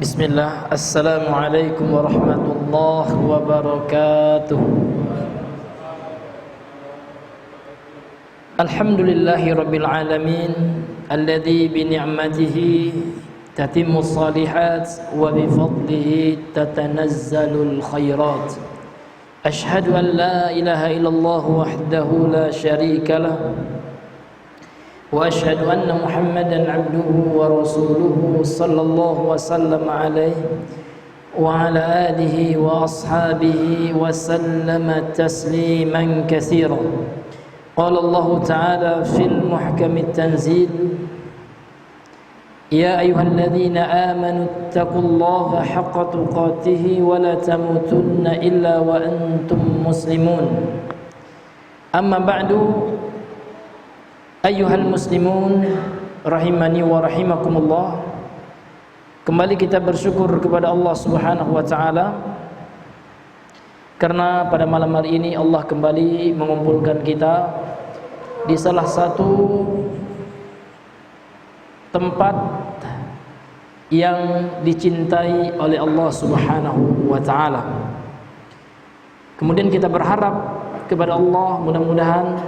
Bismillah, Assalamualaikum warahmatullahi wabarakatuh. Alhamdulillahi rabbil alamin, alladzi bi ni'matihi tatimmu shalihat wa bi fadlihi tatanazzalul khairat. Ashhadu an la ilaha illallah wahdahu la syarika lah, wa ashhadu anna Muhammadan abduhu wa rasuluhu sallallahu wa sallam alaihi wa ala alihi wa ashabihi wa sallama tasliman katsira. Qala Allah ta'ala fil muhkamit tanzil, ya ayyuhalladzina amanu ittaqullaha haqqa tuqatih wa la tamutunna illa wa antum muslimun. Amma ba'du, ayyuhal muslimun rahimani wa rahimakumullah. Kembali kita bersyukur kepada Allah Subhanahu wa taala karena pada malam hari ini Allah kembali mengumpulkan kita di salah satu tempat yang dicintai oleh Allah Subhanahu wa taala. Kemudian kita berharap kepada Allah, mudah-mudahan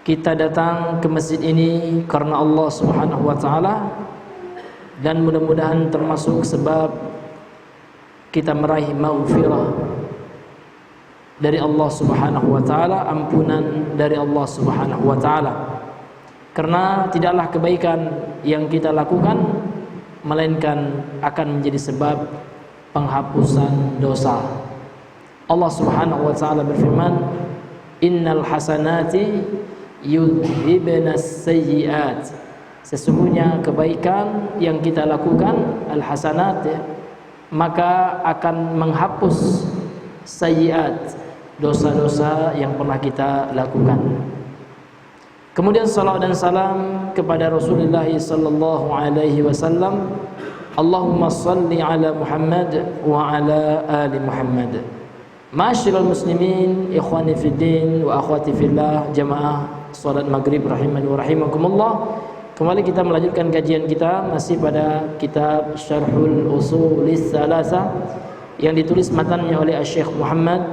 kita datang ke masjid ini karena Allah Subhanahu wa taala, dan mudah-mudahan termasuk sebab kita meraih maghfirah dari Allah Subhanahu wa taala, ampunan dari Allah Subhanahu wa taala. Karena tidaklah kebaikan yang kita lakukan melainkan akan menjadi sebab penghapusan dosa. Allah Subhanahu wa taala berfirman, innal hasanati yudhibnas sayyiat. Sesungguhnya kebaikan yang kita lakukan, al-hasanat ya, maka akan menghapus sayyiat, dosa-dosa yang pernah kita lakukan. Kemudian salawat dan salam kepada Rasulullah sallallahu alaihi wasallam. Allahumma salli ala Muhammad wa ala ali Muhammad. Ma'asyiral muslimin, ikhwani fiddin wa akhwati fillah, jamaah salat maghrib rahimani wa rahimakumullah. Kembali kita melanjutkan kajian kita masih pada kitab Syarhul Usulis Salasah yang ditulis matanya oleh Syekh Muhammad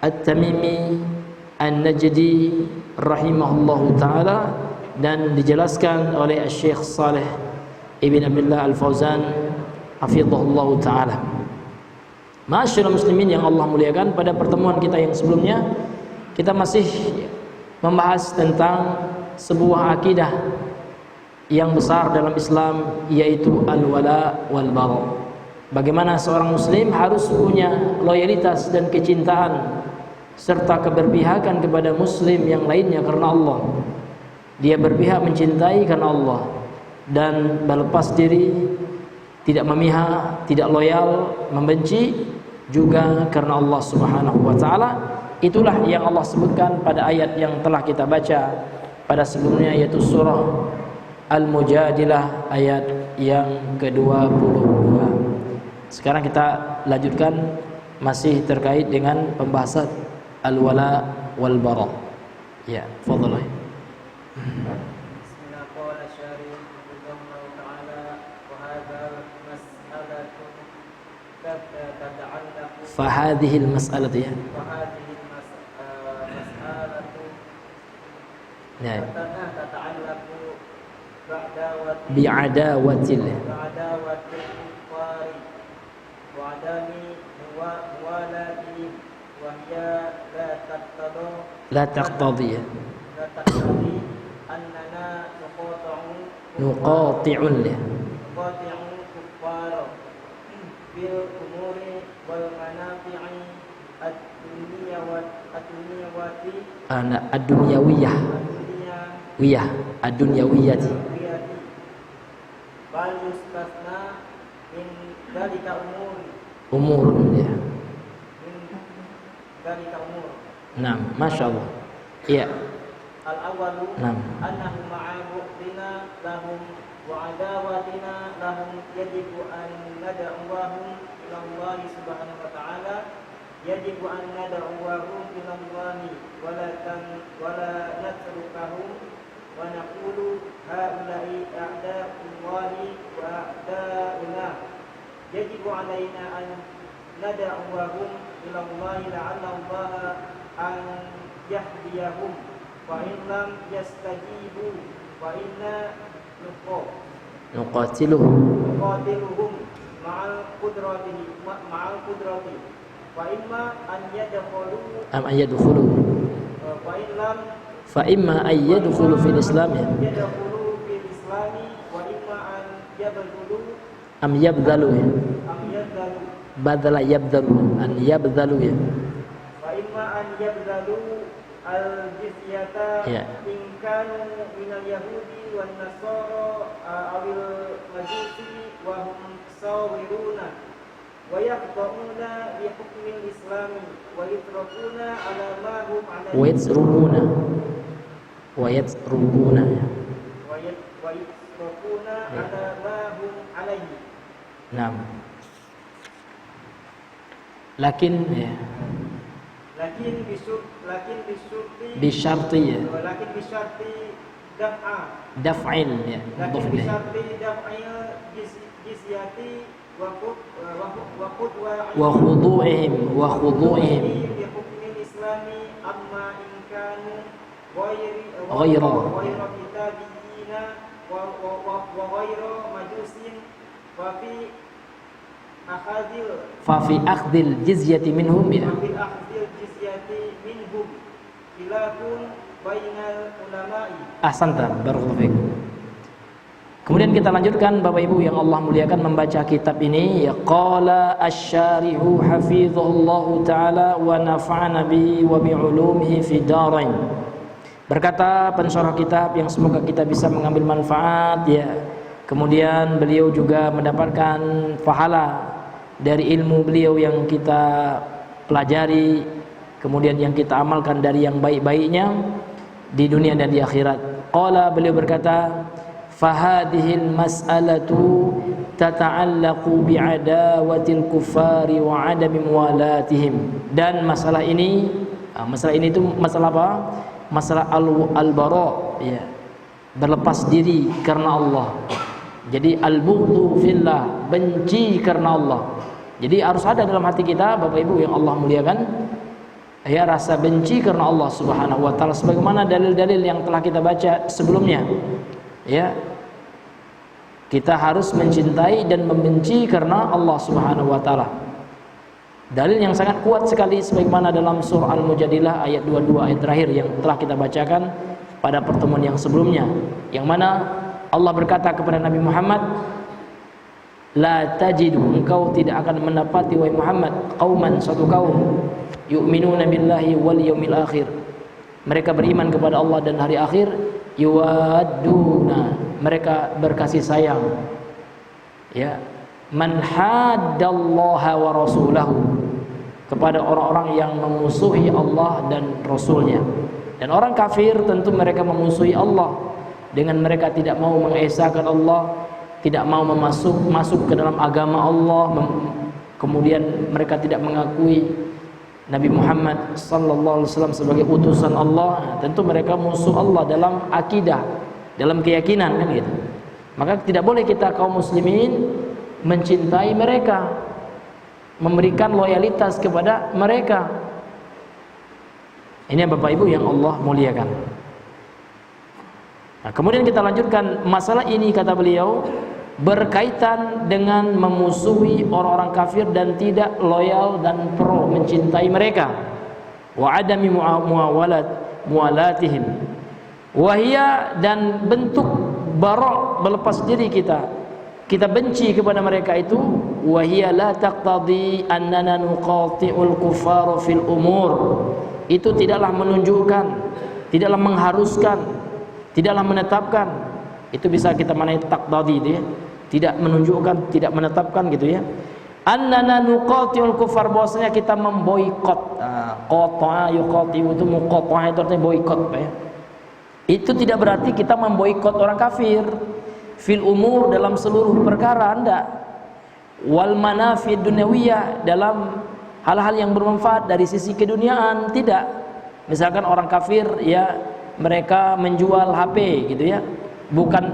At-Tamimi An-Najdi rahimahullahu taala dan dijelaskan oleh Syekh Saleh Ibn Abdullah Al-Fauzan hafizahullahu taala. Ma'asyiral muslimin yang Allah muliakan, pada pertemuan kita yang sebelumnya kita masih membahas tentang sebuah akidah yang besar dalam Islam, yaitu al-wala wal bara. Bagaimana seorang muslim harus punya loyalitas dan kecintaan serta keberpihakan kepada muslim yang lainnya karena Allah. Dia berpihak mencintai karena Allah dan berlepas diri, tidak memihak, tidak loyal, membenci juga karena Allah Subhanahu wa taala. Itulah yang Allah sebutkan pada ayat yang telah kita baca pada sebelumnya, yaitu surah Al-Mujadilah ayat yang ke-22. Sekarang kita lanjutkan masih terkait dengan pembahasan al-wala wal bara. Ya, fadhal. Fahadhil mas'alatu ya. Ya. Bi'adawatil la taqtadi annana nuqati'un bil umuri wal manafi'i ad-dunyawiyah ad-dunyawiyati bal yustasna min dalika umurun ya. Min dalika umur. Naam, masyaallah. Iya. Al-awwalu annahu ma'a bu'dina lahum wa adawatina lahum yajibu an nad'uwahum ila Allah subhanahu wa ta'ala, yajibu an nad'uwahum ila Allah wa la natrukahum wa naqulu haula'i a'da'ullahi wa a'da'una yajibu alaina an nad'uhum ila Allah la'alla Allah an yahdiyahum wa in lam yastajibu wa inna nuqatiluhum ma'al qudrati wa imma an yadkhulu wa in lam fa imma an yadkhulu fil islam wa imma am yabdalu badala yabdalu an yabdalu ya wa imma an yabdalu al-jizyata in kanu minal yahudi wan nasara awil majusi wa hum sawiruna wa yaqta'una bi hukmil islami wa yatrukuna ala ma hum alayhi wa yatrukuna ala ma hum alayhi. Naam. Lakin bisyarti ya. Lakin bisyarti daf'il ya. Lakin bisyarti daf'il jizyati wa khudu'ihim bi hukmil islami amma in kanu ghayra kitabiyina wa ghayra majusin fa fi akhdil jizyati minhum ya. Ahsanta, barakallahu fiik. Kemudian kita lanjutkan Bapak Ibu yang Allah muliakan membaca kitab ini ya qala asy-syarihu hafizahullahu taala wa nafa'ana bihi wa bi ulumihi fid dharain. Berkata pensyarah kitab yang semoga kita bisa mengambil manfaat ya. Kemudian beliau juga mendapatkan pahala dari ilmu beliau yang kita pelajari, kemudian yang kita amalkan dari yang baik-baiknya di dunia dan di akhirat. Qala, beliau berkata, fahadhil mas'alatu tata'allaqu bi'adawatil kuffari wa 'adami muwalatihim. Dan masalah ini itu masalah apa? Masalah al-bara ya. Berlepas diri karena Allah. Jadi al-bughdhu fillah, benci karena Allah. Jadi harus ada dalam hati kita Bapak Ibu yang Allah muliakan ya, rasa benci karena Allah Subhanahu wa taala sebagaimana dalil-dalil yang telah kita baca sebelumnya. Ya. Kita harus mencintai dan membenci karena Allah Subhanahu wa taala. Dalil yang sangat kuat sekali sebagaimana dalam surah Al-Mujadilah ayat 22 ayat terakhir yang telah kita bacakan pada pertemuan yang sebelumnya, yang mana Allah berkata kepada Nabi Muhammad, la tajidu, engkau tidak akan mendapati wahai Muhammad qauman, suatu kaum yu'minuna billahi wal yaumil akhir, mereka beriman kepada Allah dan hari akhir, yuwadduna, mereka berkasih sayang ya, man haddallaha wa rasulahu, kepada orang-orang yang memusuhi Allah dan Rasulnya. Dan orang kafir tentu mereka memusuhi Allah dengan mereka tidak mau mengesahkan Allah, tidak mau masuk ke dalam agama Allah, kemudian mereka tidak mengakui Nabi Muhammad sallallahu alaihi wasallam sebagai utusan Allah. Tentu mereka musuh Allah dalam akidah, dalam keyakinan kan gitu. Maka tidak boleh kita kaum muslimin mencintai mereka, memberikan loyalitas kepada mereka. Ini Bapak Ibu yang Allah muliakan. Nah, kemudian kita lanjutkan masalah ini, kata beliau, berkaitan dengan memusuhi orang-orang kafir dan tidak loyal dan pro mencintai mereka. Wa adami muwalatihim. Wahia, dan bentuk bara, berlepas diri kita benci kepada mereka itu, wahia la taqtadi annana nuqati'ul kuffara fil umur. Itu tidaklah menunjukkan, tidaklah mengharuskan, tidaklah menetapkan. Itu bisa kita maknai taqtadi itu ya. Tidak menunjukkan, tidak menetapkan gitu ya. Annana nuqati'ul kuffar, bahwasanya kita memboikot. Qata'a yuqati'u itu muqata'a itu artinya boikot ya. Itu tidak berarti kita memboikot orang kafir fil umur, dalam seluruh perkara, enggak. Wal manafi dunyawiyah, dalam hal-hal yang bermanfaat dari sisi keduniaan, tidak. Misalkan orang kafir ya, mereka menjual HP gitu ya, bukan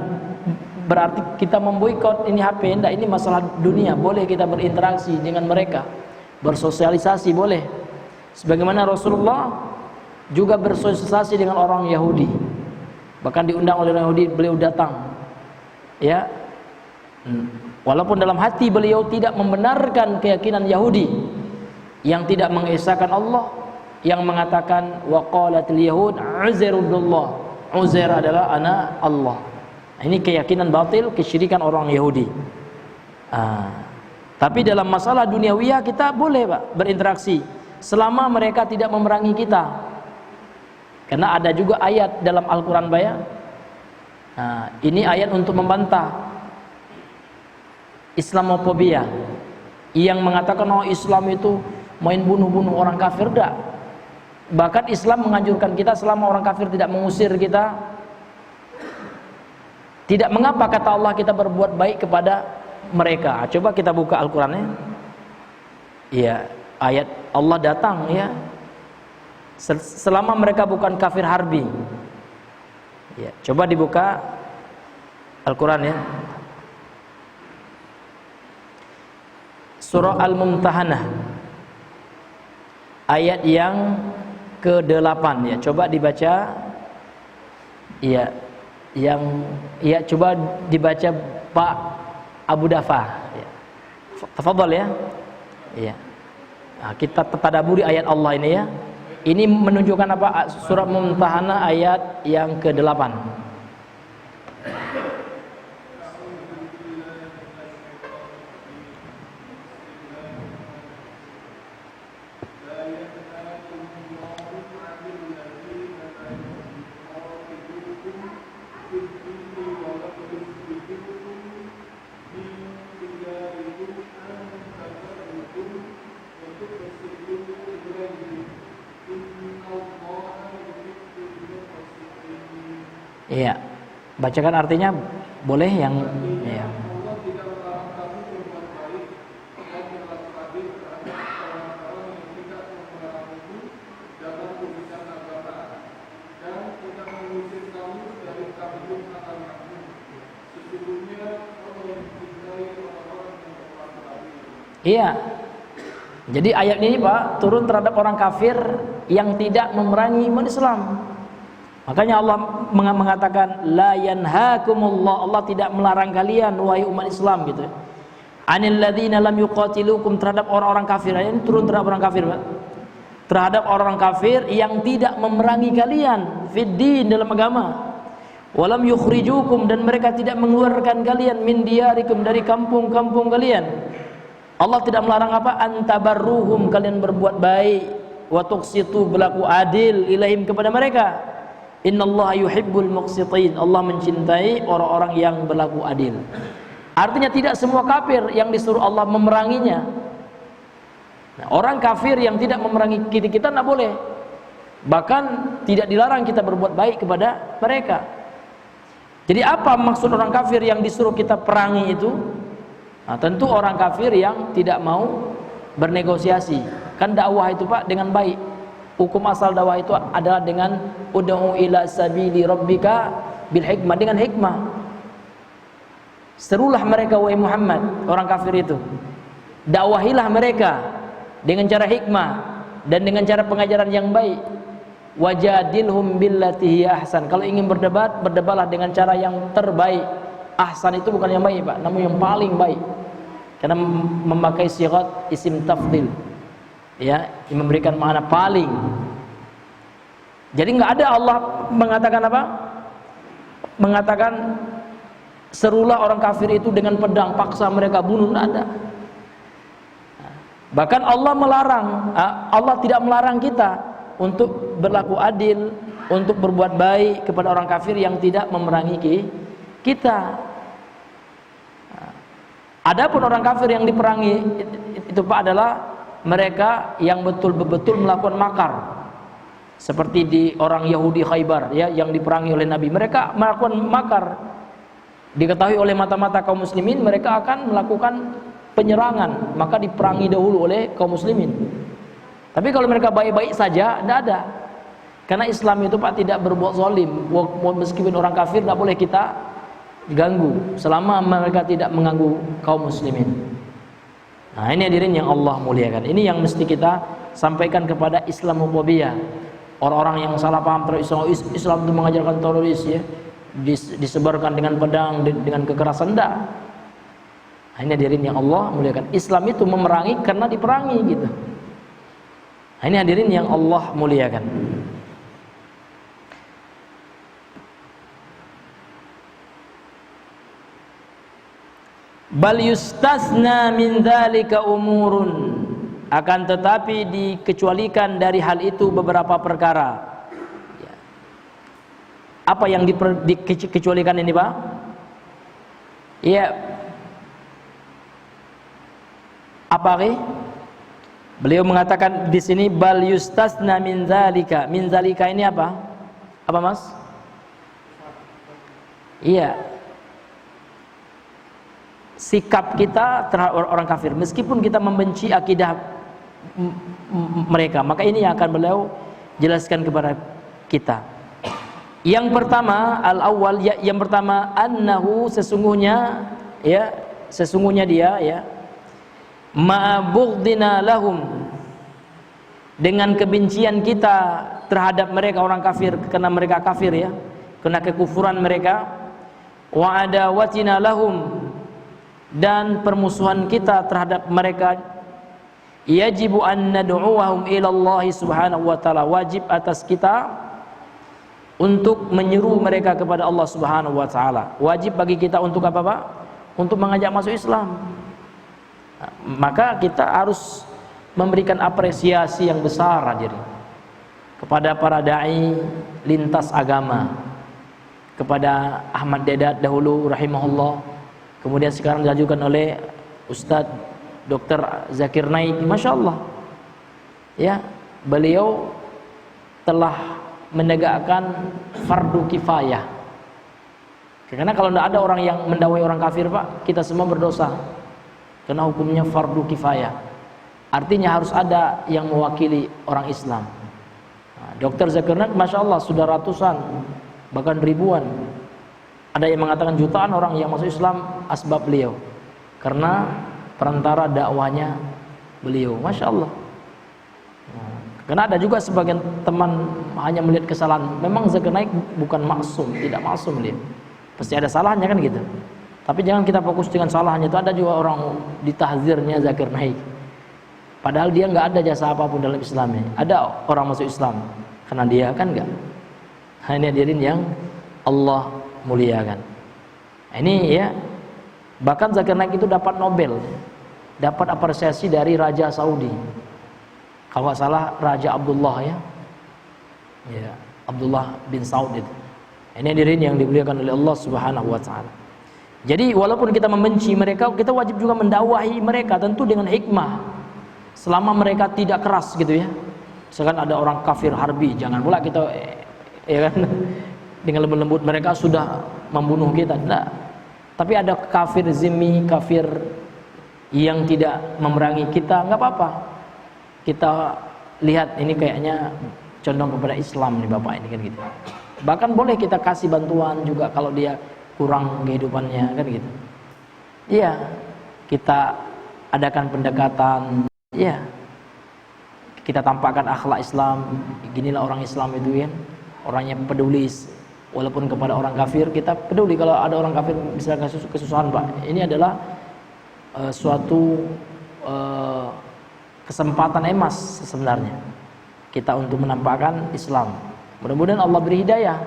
berarti kita memboikot ini HP. Enggak, ini masalah dunia. Boleh kita berinteraksi dengan mereka, bersosialisasi boleh. Sebagaimana Rasulullah juga bersosialisasi dengan orang Yahudi. Bahkan diundang oleh orang Yahudi, beliau datang. Ya. Walaupun dalam hati beliau tidak membenarkan keyakinan Yahudi yang tidak mengesahkan Allah, yang mengatakan waqalatil yahud Uzairullah, Uzair adalah anak Allah. Ini keyakinan batil, kesyirikan orang Yahudi. Tapi dalam masalah duniawiyah kita boleh Pak berinteraksi selama mereka tidak memerangi kita. Karena ada juga ayat dalam Al-Quran ini ayat untuk membantah Islamofobia yang mengatakan Islam itu main bunuh-bunuh orang kafir. Dah. Bahkan Islam menganjurkan kita selama orang kafir tidak mengusir kita, tidak mengapa kata Allah kita berbuat baik kepada mereka. Coba kita buka Al-Qurannya. Ya, ayat Allah datang ya. Selama mereka bukan kafir harbi. Ya, coba dibuka Al-Quran ya. Surah Al-Mumtahanah ayat yang ke-8 ya. Coba dibaca. Iya. Coba dibaca Pak Abu Dafa ya. Tafadhol ya. Iya. Nah, kita tadaburi ayat Allah ini ya. Ini menunjukkan apa? Surah Mumtahanah ayat yang ke-8. Iya, bacakan artinya boleh yang ya. Iya. Jadi ayat ini Pak turun terhadap orang kafir yang tidak memerangi umat Islam. Makanya Allah mengatakan la yanhaakumullah, Allah tidak melarang kalian wahai umat Islam gitu. Anil ladzina lam yuqatilukum, terhadap orang-orang kafir. Ini turun terhadap orang kafir, Pak. Terhadap orang kafir yang tidak memerangi kalian fid din, dalam agama. Walam yukhrijukum, dan mereka tidak mengeluarkan kalian min diyarikum, dari kampung-kampung kalian. Allah tidak melarang apa? Antabarruhum, kalian berbuat baik, wa tuqsitu, berlaku adil ilaihim, kepada mereka. Innallaha yuhibbul muqsitin, Allah mencintai orang-orang yang berlaku adil. Artinya tidak semua kafir yang disuruh Allah memeranginya. Nah, orang kafir yang tidak memerangi kita tidak boleh. Bahkan tidak dilarang kita berbuat baik kepada mereka. Jadi apa maksud orang kafir yang disuruh kita perangi itu? Nah, tentu orang kafir yang tidak mau bernegosiasi. Kan dakwah itu Pak dengan baik. Hukum asal dakwah itu adalah dengan ud'u ila sabili rabbika bil hikmah, dengan hikmah. Serulah mereka wahai Muhammad, orang kafir itu. Dakwahilah mereka dengan cara hikmah dan dengan cara pengajaran yang baik. Wajadilhum billati hiya ahsan. Kalau ingin berdebat, berdebatlah dengan cara yang terbaik. Ahsan itu bukan yang baik, Pak, namun yang paling baik. Karena memakai sigat isim tafdil. Ya, yang memberikan makna paling. Jadi nggak ada Allah mengatakan apa? Mengatakan serulah orang kafir itu dengan pedang, paksa mereka bunuh, nggak ada. Bahkan Allah melarang, Allah tidak melarang kita untuk berlaku adil, untuk berbuat baik kepada orang kafir yang tidak memerangi kita. Adapun orang kafir yang diperangi itu Pak adalah mereka yang betul-betul melakukan makar, seperti di orang Yahudi Khaybar ya, yang diperangi oleh Nabi. Mereka melakukan makar, diketahui oleh mata-mata kaum muslimin mereka akan melakukan penyerangan, maka diperangi dahulu oleh kaum muslimin. Tapi kalau mereka baik-baik saja, tidak ada. Karena Islam itu Pak tidak berbuat zalim. Meskipun orang kafir tidak boleh kita ganggu selama mereka tidak mengganggu kaum muslimin. Nah, ini hadirin yang Allah muliakan. Ini yang mesti kita sampaikan kepada Islamofobia. Orang-orang yang salah paham terhadap Islam itu mengajarkan teroris ya, disebarkan dengan pedang, dengan kekerasan. Enggak. Nah, ini hadirin yang Allah muliakan. Islam itu memerangi karena diperangi gitu. Nah, ini hadirin yang Allah muliakan. Bal yustasna min dzalika umurun, akan tetapi dikecualikan dari hal itu beberapa perkara. Apa yang dikecualikan ini, Pak? Ya. Apa ini? Beliau mengatakan di sini bal yustasna min dzalika. Min dzalika ini apa? Apa, Mas? Iya. Sikap kita terhadap orang kafir meskipun kita membenci akidah mereka, maka ini yang akan beliau jelaskan kepada kita. Yang pertama, al-awwal, yang pertama, annahu, sesungguhnya dia ya, ma'bughdina lahum, dengan kebencian kita terhadap mereka orang kafir karena mereka kafir ya, karena kekufuran mereka, wa adawatina lahum, dan permusuhan kita terhadap mereka, yajibu an nad'uhum ila Allah subhanahu wa ta'ala, wajib atas kita untuk menyeru mereka kepada Allah subhanahu wa ta'ala. Wajib bagi kita untuk apa, Pak? Untuk mengajak masuk Islam. Nah, maka kita harus memberikan apresiasi yang besar hadirin kepada para dai lintas agama, kepada Ahmad Dedat dahulu rahimahullah, kemudian sekarang diajukan oleh Ustadz Dr. Zakir Naik, Masya Allah ya, beliau telah menegakkan fardu kifayah. Karena kalau tidak ada orang yang mendakwai orang kafir, Pak, kita semua berdosa, karena hukumnya fardu kifayah. Artinya harus ada yang mewakili orang Islam. Nah, Dr. Zakir Naik, Masya Allah, sudah ratusan bahkan ribuan, ada yang mengatakan jutaan orang yang masuk Islam asbab beliau, karena perantara dakwahnya beliau, Masya Allah. Karena ada juga sebagian teman hanya melihat kesalahan. Memang Zakir Naik bukan maksum, tidak maksum dia, pasti ada salahnya kan gitu. Tapi jangan kita fokus dengan salahnya. Itu ada juga orang ditahzirnya Zakir Naik, padahal dia nggak ada jasa apapun dalam Islamnya. Ada orang masuk Islam karena dia kan nggak. Hanya hadirin yang Allah muliakan. Ini ya, bahkan Zakir Naik itu dapat Nobel, dapat apresiasi dari Raja Saudi, kalau nggak salah Raja Abdullah ya, Abdullah bin Saud itu. Ini hadirin yang dimuliakan oleh Allah subhanahu wa ta'ala. Jadi walaupun kita membenci mereka, kita wajib juga mendakwahi mereka, tentu dengan hikmah, selama mereka tidak keras gitu ya. Misalkan ada orang kafir harbi, jangan pula kita ya kan dengan lembut-lembut, mereka sudah membunuh kita. Tidak. Tapi ada kafir zimmi, kafir yang tidak memerangi kita, nggak apa-apa. Kita lihat ini kayaknya condong kepada Islam nih Bapak ini kan gitu. Bahkan boleh kita kasih bantuan juga kalau dia kurang kehidupannya kan gitu. Iya, kita adakan pendekatan, iya. Kita tampakkan akhlak Islam, ginilah orang Islam itu kan, orangnya peduli. Walaupun kepada orang kafir kita peduli. Kalau ada orang kafir misalnya kesusahan, Pak, ini adalah suatu kesempatan emas sebenarnya kita untuk menampakkan Islam. Mudah-mudahan Allah beri hidayah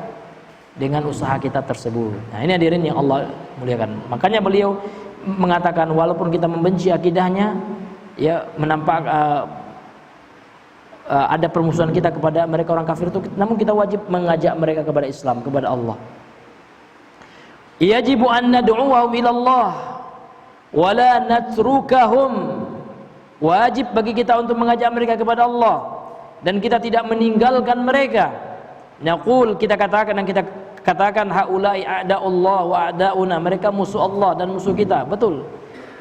dengan usaha kita tersebut. Nah, ini hadirin yang Allah muliakan. Makanya beliau mengatakan walaupun kita membenci akidahnya, ya menampak ada permusuhan kita kepada mereka orang kafir itu, namun kita wajib mengajak mereka kepada Islam, kepada Allah. Yajibu an nad'uhum ila Allah wa la natrukahum. Wajib bagi kita untuk mengajak mereka kepada Allah dan kita tidak meninggalkan mereka. Naqul, kita katakan, dan kita katakan haula'i a'da'ullah wa a'da'una, mereka musuh Allah dan musuh kita, betul.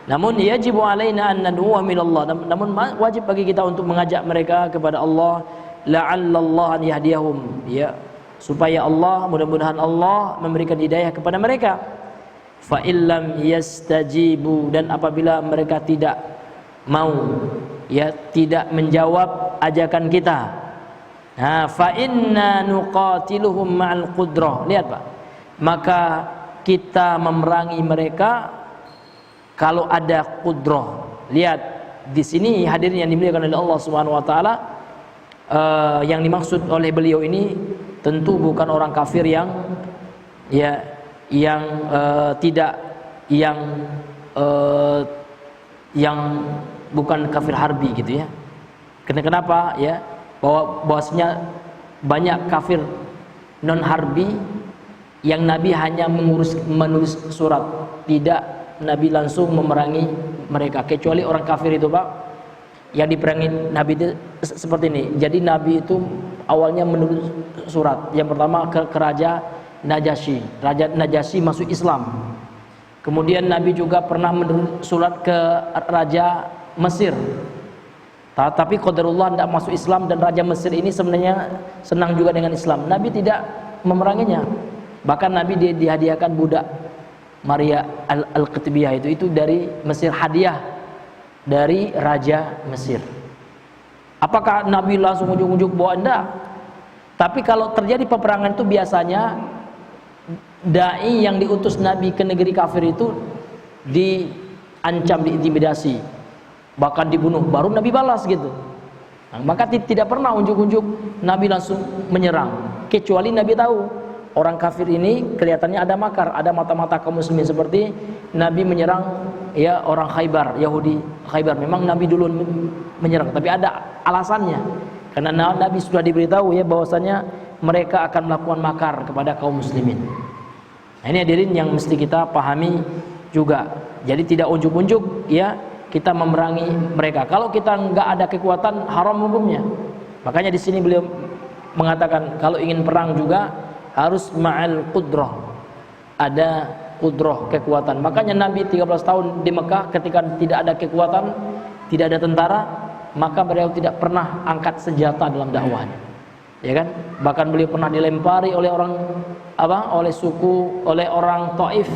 Namun yajibu alaina an nad'uhum ila Allah, namun wajib bagi kita untuk mengajak mereka kepada Allah, la'allallah an yahdiyahum, ya, supaya Allah, mudah-mudahan Allah memberikan hidayah kepada mereka. fa illam yastajibu, dan apabila mereka tidak mau, ya, tidak menjawab ajakan kita, fa inna nuqatiluhum ma'al qudrah. Lihat Pak, maka kita memerangi mereka kalau ada qudrah. Lihat di sini hadirin yang dimuliakan oleh Allah Subhanahu wa taala, yang dimaksud oleh beliau ini tentu bukan orang kafir yang tidak yang bukan kafir harbi gitu ya. Kenapa ya? Bahwasanya banyak kafir non harbi yang Nabi hanya menulis surat, tidak Nabi langsung memerangi mereka, kecuali orang kafir itu Pak yang diperangi Nabi itu seperti ini. Jadi Nabi itu awalnya menulis surat yang pertama ke Raja Najasyi. Raja Najasyi masuk Islam. Kemudian Nabi juga pernah menulis surat ke Raja Mesir. Tapi qadarullah tidak masuk Islam, dan Raja Mesir ini sebenarnya senang juga dengan Islam. Nabi tidak memeranginya. Bahkan Nabi dihadiahkan budak Maria Al-Qitbiyah itu dari Mesir, hadiah dari Raja Mesir. Apakah Nabi langsung ujuk-ujuk bawa? Enggak. Tapi kalau terjadi peperangan itu biasanya dai yang diutus Nabi ke negeri kafir itu diancam, diintimidasi, bahkan dibunuh, baru Nabi balas gitu. Maka tidak pernah unjuk-unjuk Nabi langsung menyerang, kecuali Nabi tahu orang kafir ini kelihatannya ada makar, ada mata-mata kaum muslimin, seperti Nabi menyerang ya orang Khaybar, Yahudi Khaybar. Memang Nabi dulu menyerang, tapi ada alasannya, karena Nabi sudah diberitahu ya bahwasanya mereka akan melakukan makar kepada kaum muslimin. Nah, ini hadirin yang mesti kita pahami juga. Jadi tidak unjuk-unjuk ya kita memerangi mereka. Kalau kita nggak ada kekuatan, haram hukumnya. Makanya di sini beliau mengatakan kalau ingin perang juga harus ma'al qudrah, ada qudrah, kekuatan. Makanya Nabi 13 tahun di Mekah ketika tidak ada kekuatan, tidak ada tentara, maka beliau tidak pernah angkat senjata dalam dakwahnya, ya kan? Bahkan beliau pernah dilempari oleh oleh orang Taif,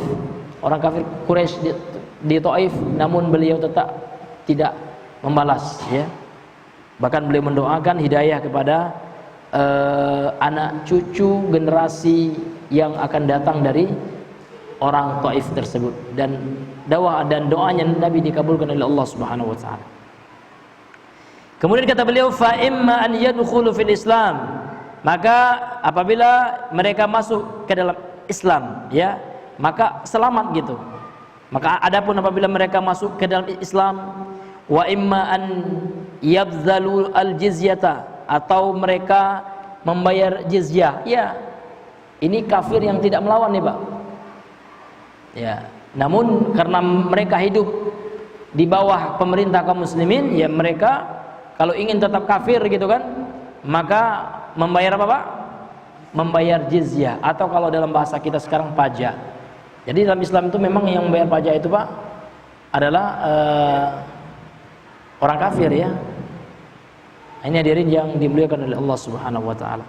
orang kafir Quraisy di Taif, namun beliau tetap tidak membalas, ya. Bahkan beliau mendoakan hidayah kepada anak cucu generasi yang akan datang dari orang Taif tersebut, dan dakwah dan doanya Nabi dikabulkan oleh Allah Subhanahu wa taala. Kemudian kata beliau, fa imma an yadkhulu fil Islam, maka apabila mereka masuk ke dalam Islam, ya, maka selamat gitu. Maka adapun apabila mereka masuk ke dalam Islam, wa imma an yabzalu al jizyata, atau mereka membayar jizyah, ya, ini kafir yang tidak melawan nih Pak, ya, namun karena mereka hidup di bawah pemerintah kaum muslimin, ya mereka kalau ingin tetap kafir gitu kan, maka membayar apa Pak? Membayar jizyah, atau kalau dalam bahasa kita sekarang pajak. Jadi dalam Islam itu memang yang membayar pajak itu Pak adalah orang kafir, ya. Ini hadirin yang dimuliakan oleh Allah Subhanahu wa taala.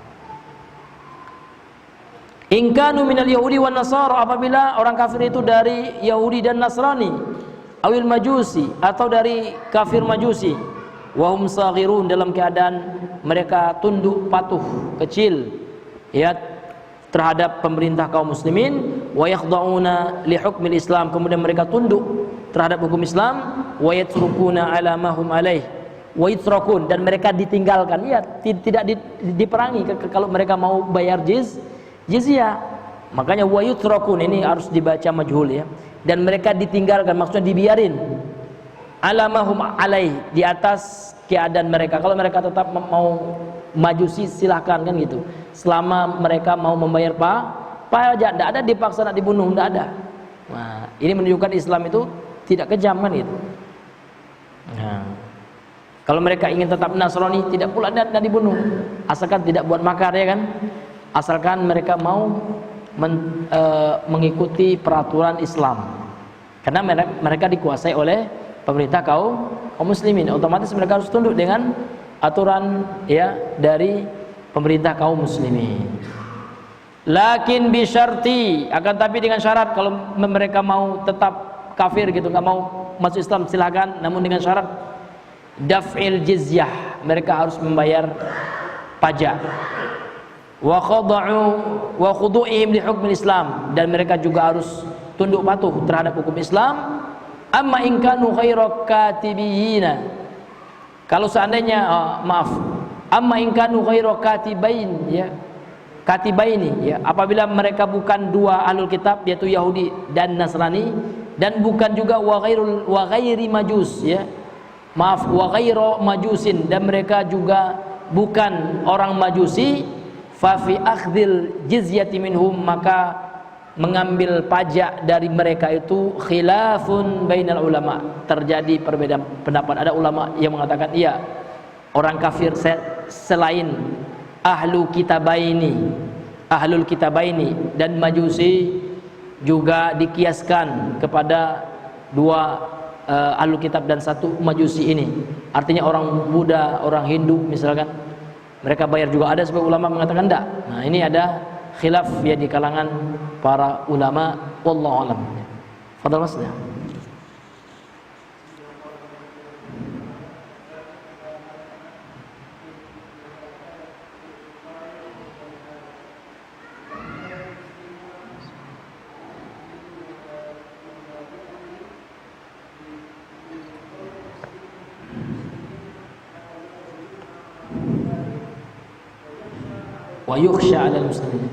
In kanu minal yahudi wan nasara, apabila orang kafir itu dari Yahudi dan Nasrani, awil majusi, atau dari kafir majusi, wa hum saghirun, dalam keadaan mereka tunduk patuh, kecil, ya, terhadap pemerintah kaum muslimin, wa yakhda'una li hukmil Islam, kemudian mereka tunduk terhadap hukum Islam, wa yatrukuna ala ma hum alaih wa yutrakun, dan mereka ditinggalkan, ya, tidak diperangi kalau mereka mau bayar jizyah. Makanya wa yutrakun ini harus dibaca majhul, ya, dan mereka ditinggalkan, maksudnya dibiarin, ala ma hum alaih, di atas keadaan mereka. Kalau mereka tetap mau majusi silahkan kan gitu, selama mereka mau membayar pajak, tidak ada dipaksa, tidak dibunuh, tidak ada. Nah, ini menunjukkan Islam itu tidak kejam kan gitu. Nah, kalau mereka ingin tetap Nasrani, tidak pula tidak dibunuh, asalkan tidak buat makar, ya kan, asalkan mereka mau mengikuti peraturan Islam, karena mereka dikuasai oleh pemerintah kaum muslimin, otomatis mereka harus tunduk dengan aturan, ya, dari pemerintah kaum muslimin. Lakin bi syarti, akan tapi dengan syarat, kalau mereka mau tetap kafir gitu, nggak mau masuk Islam silakan, namun dengan syarat daf'il jizyah, mereka harus membayar pajak. Wa khada'u wa khudu'ihim li hukm Islam, dan mereka juga harus tunduk patuh terhadap hukum Islam. Amma in kanu khairu katibiyina, kalau seandainya amma in kanu khairu katibain, ya, katibaini, ya, apabila mereka bukan dua ahlul kitab, yaitu Yahudi dan Nasrani, dan bukan juga wa ghairi majus, ya, maaf, wa ghairu majusin, dan mereka juga bukan orang majusi, fa fi akhdhil jizyati minhum, maka mengambil pajak dari mereka itu khilafun bainal ulama, terjadi perbedaan pendapat. Ada ulama yang mengatakan iya, orang kafir selain ahlul kitabaini dan majusi juga dikiaskan kepada dua ahlul kitab dan satu majusi ini. Artinya orang Buddha, orang Hindu misalkan, mereka bayar juga. Ada sebagian ulama mengatakan enggak. Nah, ini ada khilaf ya di kalangan para ulama, wallahu alam. Fadhal Mas. Wa yukhsha 'alal muslimin.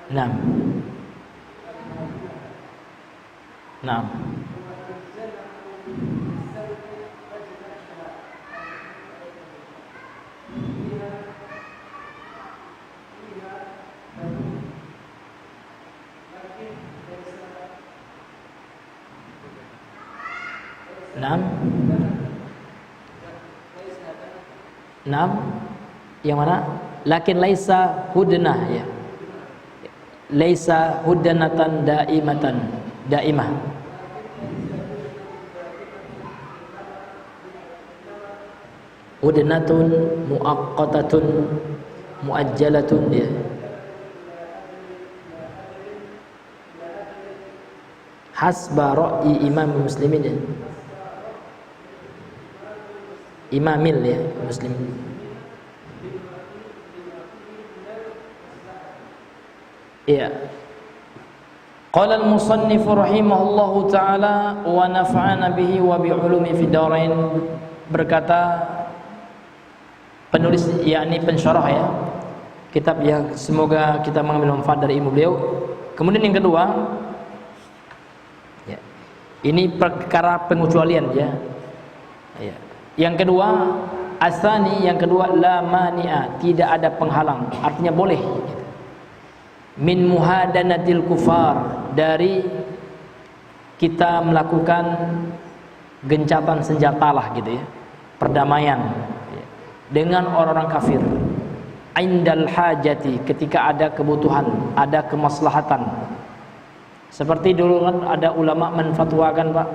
Naam. Naam. Naam. Naam. Yang mana? Lakin laisa hudnah, ya. Laisa hudnatan daimah. Hudnatun muaqqatatun muajjalatun, ya. Hasba ra'i imam muslimin, ya. Imamil, ya, muslim. Ya. Qala al-musannif rahimahullahu taala wa nafa'ana bihi wa bi ulumi fid darain. Berkata penulis, yakni pensyarah, ya, kitab yang semoga kita mengambil manfaat dari ilmu beliau. Kemudian yang kedua, ya, ini perkara pengecualian, ya. Ya. Yang kedua, asani, yang kedua, la mani'a, tidak ada penghalang, artinya boleh. Min muhadanatil kufar, dari kita melakukan gencatan senjatalah gitu, ya, perdamaian, ya, dengan orang-orang kafir. Indal hajati, ketika ada kebutuhan, ada kemaslahatan. Seperti dulu kan ada ulama menfatwakan, Pak,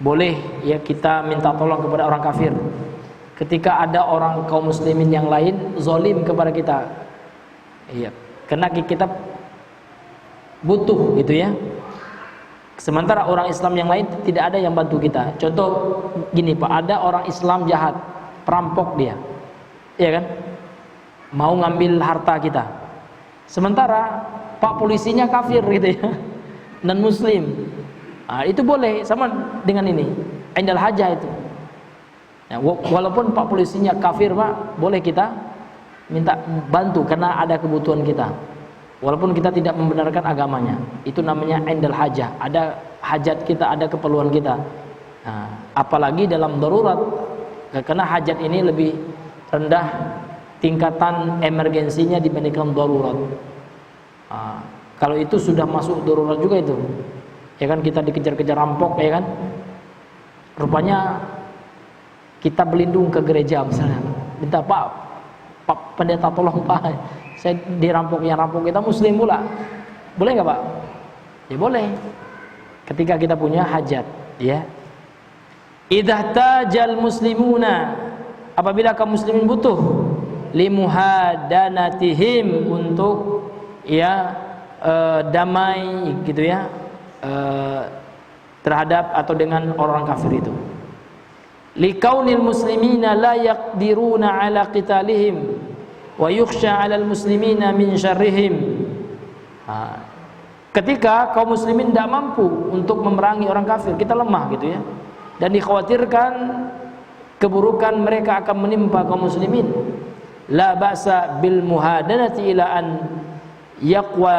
boleh, ya, kita minta tolong kepada orang kafir ketika ada orang kaum muslimin yang lain zalim kepada kita, iya, karena kita butuh gitu, ya. Sementara orang Islam yang lain tidak ada yang bantu kita. Contoh gini, Pak, ada orang Islam jahat, perampok dia, iya kan, mau ngambil harta kita. Sementara Pak polisinya kafir gitu, ya, non muslim. Nah, itu boleh, sama dengan ini indal hajah itu, ya, walaupun Pak polisinya kafir, Pak, boleh kita minta bantu karena ada kebutuhan kita, walaupun kita tidak membenarkan agamanya. Itu namanya indal hajah, ada hajat kita, ada keperluan kita. Nah, apalagi dalam darurat, karena hajat ini lebih rendah tingkatan emergensinya dibandingkan darurat. Nah, kalau itu sudah masuk darurat juga itu, ya kan, kita dikejar-kejar rampok, ya kan, rupanya kita berlindung ke gereja misalnya, minta, Pak pendeta tolong, Pak, saya dirampok, yang rampok kita muslim pula. Boleh nggak Pak? Ya boleh. Ketika kita punya hajat, ya. Idza tajal muslimuna, apabila kaum muslimin butuh limuhadanatihim, untuk ya damai gitu ya, terhadap atau dengan orang kafir itu. Likaunil muslimina la yaqdiruna ala qitalihim wa yukhsha 'alal muslimina min syarrihim. Ketika kaum muslimin tidak mampu untuk memerangi orang kafir, kita lemah gitu ya, dan dikhawatirkan keburukan mereka akan menimpa kaum muslimin, la ba'sa bil muhadanati ila an yaqwa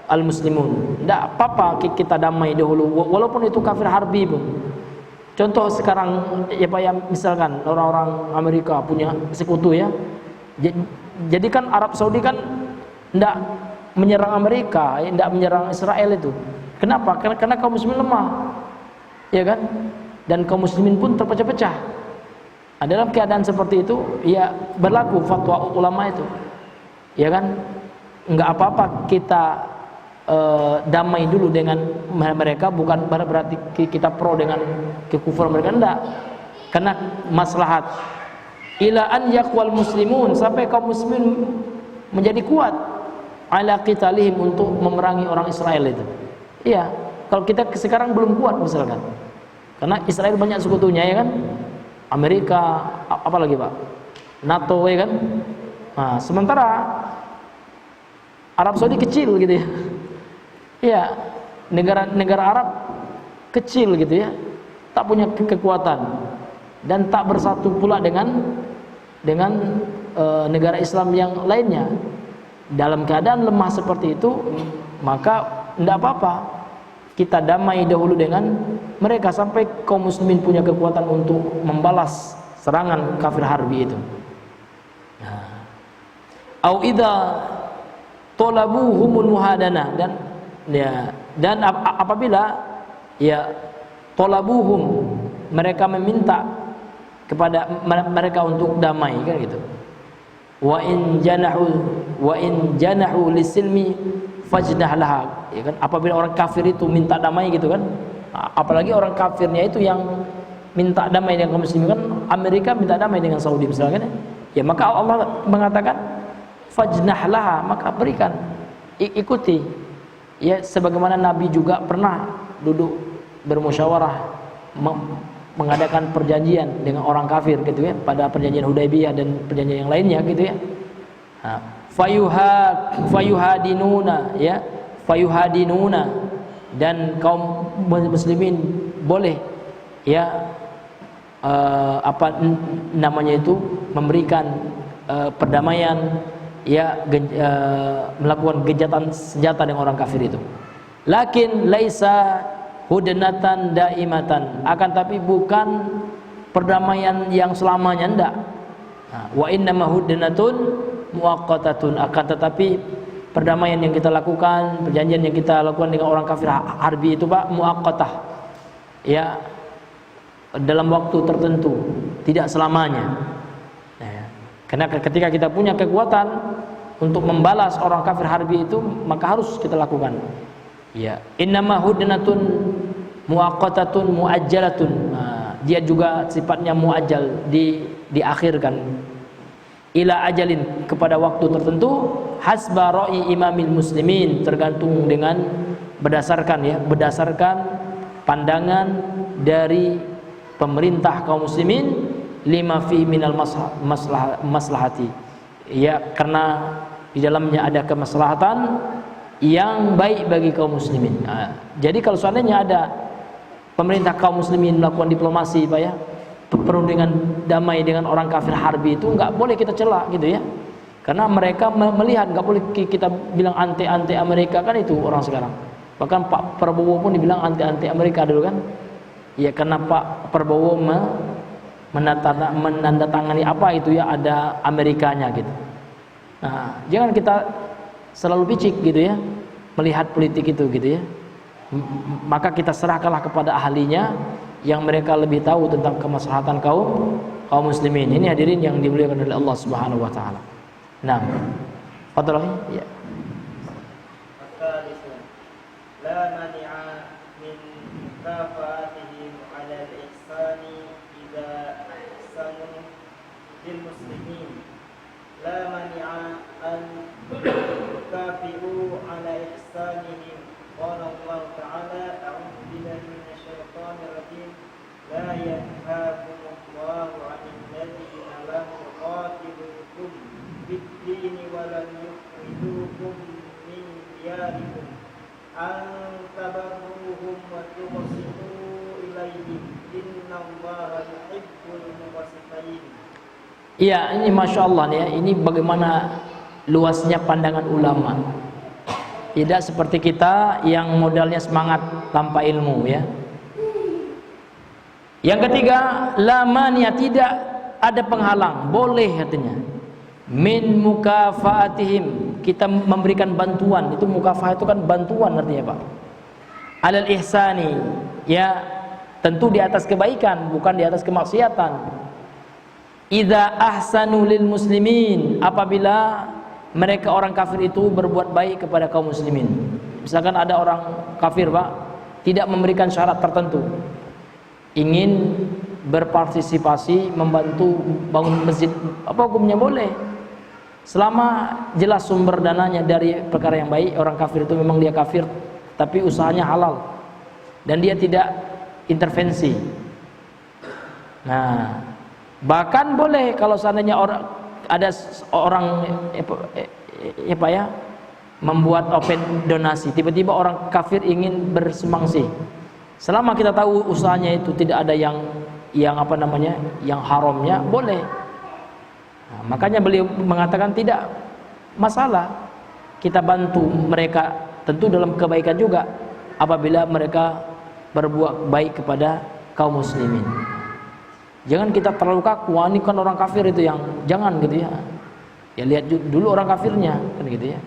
al muslimun. Tidak apa-apa kita damai dahulu, walaupun itu kafir harbi pun. Contoh sekarang ya Pak, ya misalkan orang-orang Amerika punya sekutu ya. Jadi kan Arab Saudi kan tidak menyerang Amerika, tidak menyerang Israel itu. Kenapa? Karena kaum muslimin lemah, ya kan? Dan kaum muslimin pun terpecah-pecah. Nah, dalam keadaan seperti itu, ya berlaku fatwa ulama itu, ya kan? Enggak apa-apa kita damai dulu dengan mereka, bukan berarti kita pro dengan kekufuran mereka, enggak. Karena maslahat ila an yaqwal muslimun, sampai kaum muslimin menjadi kuat ala qitalihim, untuk memerangi orang Israel itu. Iya, kalau kita sekarang belum kuat misalkan, karena Israel banyak sekutunya ya kan, Amerika, apalagi Pak, NATO ya kan. Nah, sementara Arab Saudi kecil gitu ya. Iya, negara Arab kecil gitu ya, tak punya kekuatan dan tak bersatu pula dengan negara Islam yang lainnya. Dalam keadaan lemah seperti itu, maka tidak apa-apa kita damai dahulu dengan mereka sampai kaum muslimin punya kekuatan untuk membalas serangan kafir harbi itu. Au idza talabuhumul muhadana, dan apabila ya talabuhum, mereka meminta kepada mereka untuk damai kan gitu. Wa in janahu lisilmi fajdah laha, ya kan, apabila orang kafir itu minta damai gitu kan, apalagi orang kafirnya itu yang minta damai dengan kaum muslimin, kan Amerika minta damai dengan Saudi misalnya, ya maka Allah mengatakan fajnah laha, maka berikan, ikuti ya, sebagaimana Nabi juga pernah duduk bermusyawarah mengadakan perjanjian dengan orang kafir gitu ya, pada perjanjian Hudaybiyah dan perjanjian yang lainnya gitu ya. Fayuhadinuna ya, fayuhadinuna, dan kaum muslimin boleh ya memberikan perdamaian ya, melakukan gencatan senjata dengan orang kafir itu. Lakin laisa hudnatan daimatan, akan tapi bukan perdamaian yang selamanya, enggak. Wa innama hudnatun muaqqatatun, akan tetapi perdamaian yang kita lakukan, perjanjian yang kita lakukan dengan orang kafir harbi itu Pak, muaqqatah ya, dalam waktu tertentu, tidak selamanya. Karena ketika kita punya kekuatan untuk membalas orang kafir harbi itu, maka harus kita lakukan. Ya, innama hudnatun muaqqatatun muajjalatun. Dia juga sifatnya muajjal, diakhirkan. Ila ajalin, kepada waktu tertentu, hasba ra'i imamil muslimin, tergantung dengan berdasarkan pandangan dari pemerintah kaum muslimin, lima fi minal maslahati. Ya, karena di dalamnya ada kemaslahatan yang baik bagi kaum muslimin. Jadi kalau seandainya ada pemerintah kaum muslimin melakukan diplomasi Pak ya, penuh dengan damai dengan orang kafir harbi, itu nggak boleh kita cela gitu ya, karena mereka melihat, nggak boleh kita bilang anti Amerika kan, itu orang sekarang. Bahkan Pak Prabowo pun dibilang anti Amerika dulu kan ya, karena Pak Prabowo menandatangani apa itu ya, ada Amerikanya gitu. Nah, jangan kita selalu picik gitu ya melihat politik itu gitu ya. Maka kita serahkanlah kepada ahlinya yang mereka lebih tahu tentang kemaslahatan kaum muslimin. Ini hadirin yang dimuliakan oleh Allah Subhanahu wa taala. Nah, fadhal ya. mani'a min kafatihim 'ala al-ihsani idza ahsanu lil muslimin la mani'a an yukafi'u 'ala ihsanihim. Qala Allah ta'ala a'udzu billahi minasy syaithanir rajim la yanhaakumullahu 'anil ladzina lam yuqatilukum fid-dini wa lam yukhrijukum min diyarikum an tabarruhum wa tuqsitu ilaihim innallaha yuhibbul muqsitin. Iya, ini Masya Allah nih ya, ini bagaimana luasnya pandangan ulama. Tidak seperti kita yang modalnya semangat tanpa ilmu ya. Yang ketiga, la mania, tidak ada penghalang, boleh katanya. Min mukafaatihim, kita memberikan bantuan. Itu mukafah itu kan bantuan artinya Pak. Alal ihsani, ya tentu di atas kebaikan, bukan di atas kemaksiatan. Idza ahsanu lil muslimin, apabila mereka orang kafir itu berbuat baik kepada kaum muslimin. Misalkan ada orang kafir Pak, tidak memberikan syarat tertentu, ingin berpartisipasi membantu bangun masjid, apa hukumnya? Boleh, selama jelas sumber dananya dari perkara yang baik. Orang kafir itu memang dia kafir, tapi usahanya halal dan dia tidak intervensi. Nah, bahkan boleh kalau seandainya ada orang membuat open donasi, tiba-tiba orang kafir ingin bersumbangsi, selama kita tahu usahanya itu tidak ada yang yang haramnya, boleh. Nah, makanya beliau mengatakan tidak masalah kita bantu mereka, tentu dalam kebaikan juga apabila mereka berbuat baik kepada kaum muslimin. Jangan kita terlalu kaku, wah ini kan orang kafir itu yang, jangan gitu ya. Ya lihat dulu orang kafirnya kan gitu ya.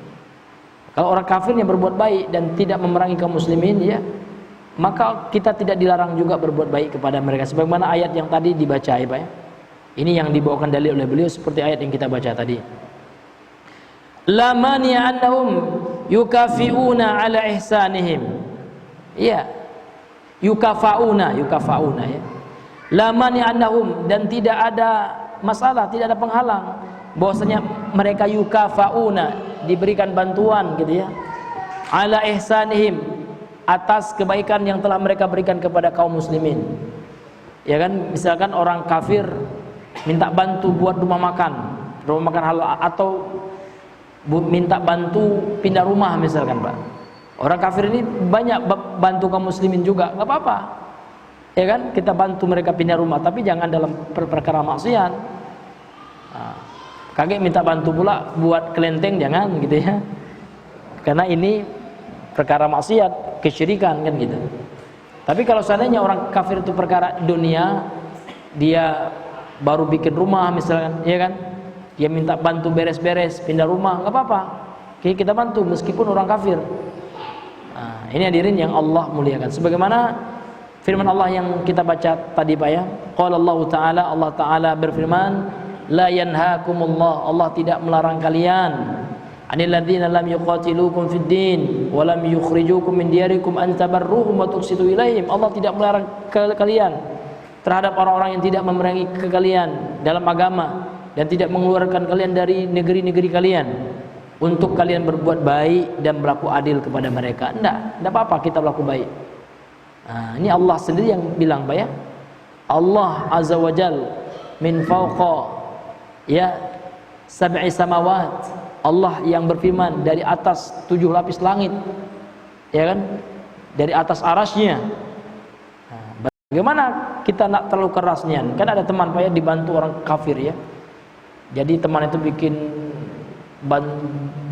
Kalau orang kafirnya berbuat baik dan tidak memerangi kaum muslimin ya, maka kita tidak dilarang juga berbuat baik kepada mereka. Sebagaimana ayat yang tadi dibaca ya Pak ya. Ini yang dibawakan dalil oleh beliau seperti ayat yang kita baca tadi. La mani'a annahum yukafi'una ala ihsanihim. Iya. Yukafauna ya. La mani'a annahum, dan tidak ada masalah, tidak ada penghalang bahwasanya mereka yukafauna, diberikan bantuan gitu ya, ala ihsanihim, atas kebaikan yang telah mereka berikan kepada kaum muslimin. Ya kan, misalkan orang kafir minta bantu buat rumah makan halal, atau minta bantu pindah rumah misalkan Pak. Orang kafir ini banyak bantu kaum muslimin juga, nggak apa-apa. Ya kan, kita bantu mereka pindah rumah, tapi jangan dalam perkara maksiat. Nah, kaget minta bantu pula buat kelenteng, jangan gitu ya, karena ini perkara maksiat, kesyirikan kan gitu. Tapi kalau seandainya orang kafir itu perkara dunia, dia baru bikin rumah misalkan, ya kan, dia minta bantu beres-beres pindah rumah, nggak apa-apa, kita bantu meskipun orang kafir. Nah, ini hadirin yang Allah muliakan, sebagaimana firman Allah yang kita baca tadi Pak ya. Qala Allah Ta'ala berfirman, la yanhaakumullah, Allah tidak melarang kalian, anil ladzina lam yuqatilukum fid din wa lam yukhrijukum min diyarikum an tabarruhum wa tuqsitu ilaihim. Allah tidak melarang kalian terhadap orang-orang yang tidak memerangi kalian dalam agama dan tidak mengeluarkan kalian dari negeri-negeri kalian untuk kalian berbuat baik dan berlaku adil kepada mereka. Enggak apa-apa kita berlaku baik. Nah, ini Allah sendiri yang bilang Pak ya. Allah Azza wa Jal min fawqa ya sab'i samawat. Allah yang berfirman dari atas 7 lapis langit, ya kan, dari atas arasnya. Nah, bagaimana kita nak terlalu kerasnya? Kan ada teman Pak ya dibantu orang kafir ya. Jadi teman itu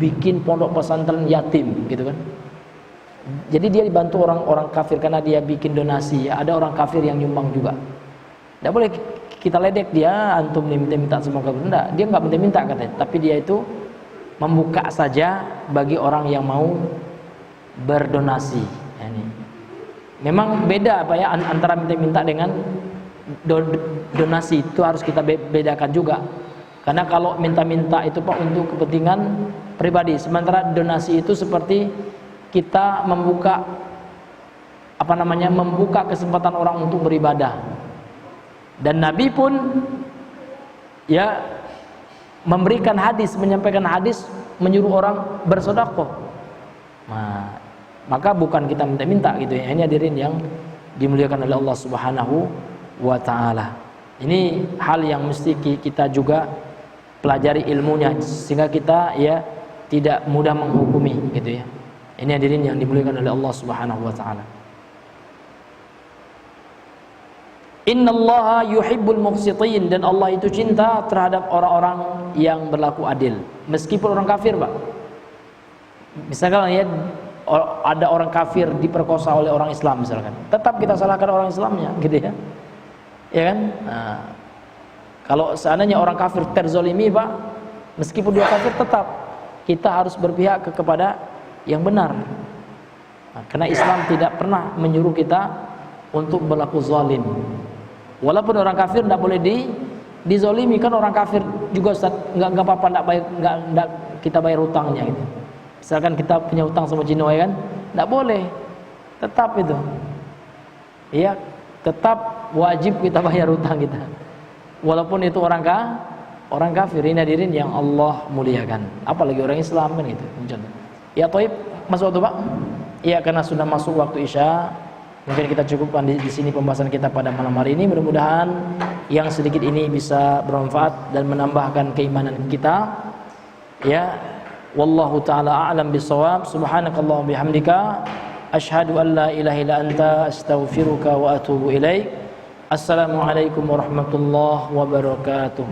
bikin pondok pesantren yatim gitu kan. Jadi dia dibantu orang kafir karena dia bikin donasi ya. Ada orang kafir yang nyumbang juga. Tidak boleh kita ledek dia, antum minta semua kafir. Enggak, dia nggak minta katanya. Tapi dia itu membuka saja bagi orang yang mau berdonasi. Ini memang beda Pak ya antara minta dengan donasi, itu harus kita bedakan juga. Karena kalau minta itu Pak untuk kepentingan pribadi, sementara donasi itu seperti kita membuka membuka kesempatan orang untuk beribadah. Dan Nabi pun ya memberikan hadis, menyampaikan hadis, menyuruh orang bersedekah. Nah, maka bukan kita minta-minta gitu ya. Ini hadirin yang dimuliakan oleh Allah Subhanahu wa taala. Ini hal yang mesti kita juga pelajari ilmunya sehingga kita ya tidak mudah menghukumi gitu ya. Ini hadirin yang dimuliakan oleh Allah Subhanahu wa taala. Innallaha yuhibbul muqsitin, dan Allah itu cinta terhadap orang-orang yang berlaku adil meskipun orang kafir, Pak. Misalkan ya ada orang kafir diperkosa oleh orang Islam misalkan, tetap kita salahkan orang Islamnya gitu ya. Ya kan? Nah, kalau seandainya orang kafir terzolimi, Pak, meskipun dia kafir tetap kita harus berpihak kepada yang benar. Nah, karena Islam tidak pernah menyuruh kita untuk berlaku zalim. Walaupun orang kafir tidak boleh dizolimi, kan orang kafir juga Ustaz, nggak apa-apa, nggak kita bayar hutangnya gitu. Misalkan kita punya hutang sama Cino ya kan, nggak boleh, tetap itu, iya, tetap wajib kita bayar hutang kita, walaupun itu orang kafir. Ini hadirin yang Allah muliakan, apalagi orang Islam kan gitu. Ya, Toib, masuk waktu, Pak? Iya, karena sudah masuk waktu Isya. Mungkin kita cukupkan di sini pembahasan kita pada malam hari ini. Mudah-mudahan yang sedikit ini bisa bermanfaat dan menambahkan keimanan kita. Ya, wallahu taala a'lam bissawab. Subhanakallahumma bihamdika asyhadu an la ilaha illa anta astaghfiruka wa atubu ilaik. Assalamualaikum warahmatullahi wabarakatuh.